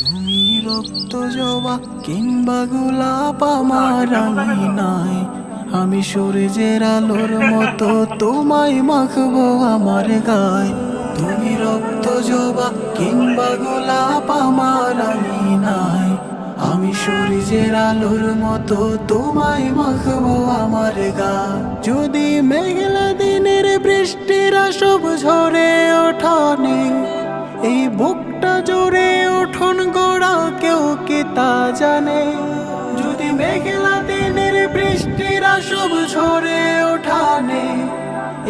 তুমি রক্ত জবা কিংবা গোলাপ আমার নাই, আমি সূর্যের আলোর মতো তোমায় মাখবো আমার গায়। তুমি রক্ত জবা কিংবা গোলাপ আমার নাই, আমি সূর্যের আলোর মতো তোমায় মাখবো আমার গায়। যদি মেঘলা দিনের বৃষ্টিরা সব ঝরে ওঠানে, এই বুকটা জোরে উঠোন গোড়া কেউ কি তা জানে। যদি মেঘলা দিনের বৃষ্টিরা সব ঝরে ওঠানে,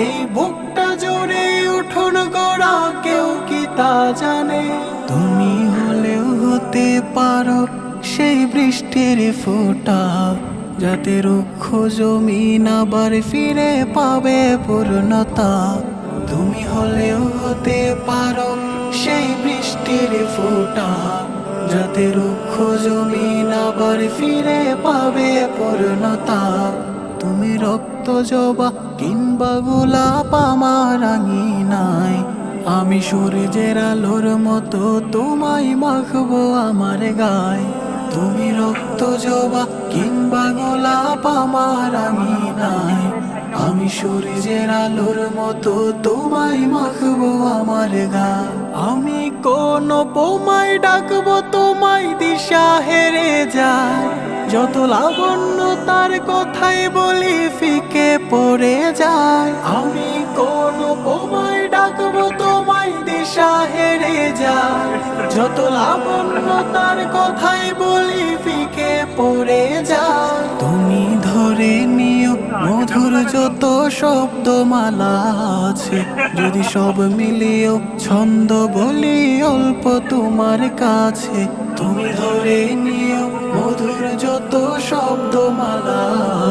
এই বুকটা জোরে উঠোন গোড়া কেউ কি তা জানে। তুমি হলেও হতে পারো সেই বৃষ্টির ফোঁটা, যাতে রুক্ষ জমিন আবার ফিরে পাবে পূর্ণতা। তুমি হলেও হতে পারো সেই বৃষ্টির ফোঁটা, যাতে রুক্ষ জমিন আবার ফিরে পাবে পূর্ণতা। তুমি রক্ত জবা কিংবা গোলাপ আমার নাই, আমি সূর্যের আলোর মতো তোমায় মাখবো আমার গায়। তুমি রক্ত জবা কিংবা গোলাপ আমার নাই, আমি সূর্যের আলোর মতো তোমায় মাখবো আমার গায়। আমি কোন বোমায় ডাকবো তোমায় দিশা হেরে যায়, যত লাবণ্য তার কথাই বলি ফিকে পড়ে যায়। আমি কোন বোমায় ডাকবো তোমায় দিশা হেরে যায়, যত লাবণ্য তার কথাই বলি ফিকে পড়ে যায়। তুমি ধরে নিও মধুর যত শব্দমালা আছে, যদি সব মিলিয়েও ছন্দ বলি অল্প তোমার কাছে। তুমি ধরে নিও মধুর যত শব্দমালা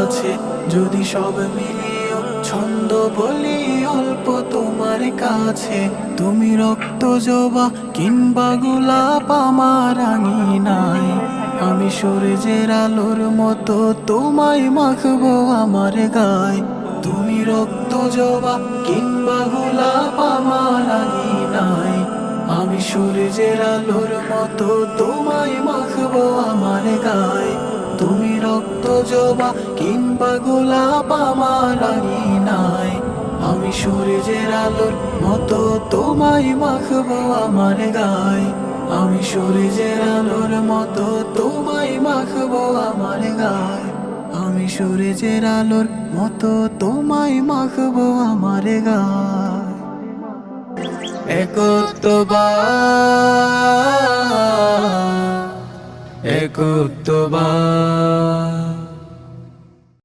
আছে, যদি সব মিলিয়েও ছন্দ বলি অল্প তোমার কাছে। তুমি রক্ত জবা কিংবা গোলাপ আমার নাই, আমি সূর্যের আলোর মতো তোমায় মাখবো আমার গায়। তুমি রক্ত জবা কিংবা গোলাপ আমার নাই, আমি সূর্যের আলোর মতো তোমায় মাখবো আমার গায়। তুমি রক্ত জবা কিংবা গোলাপ আমার নাই, আমি সূর্যের আলোর মতো তোমায় মাখবো আমার গায়। আমি সূর্যের আলোর মতো তোমায় মাখবো আমার গায়। আমি সূর্যের আলোর মতো তোমায় মাখবো আমার গায়। একত্ববাদ, একত্ববাদ।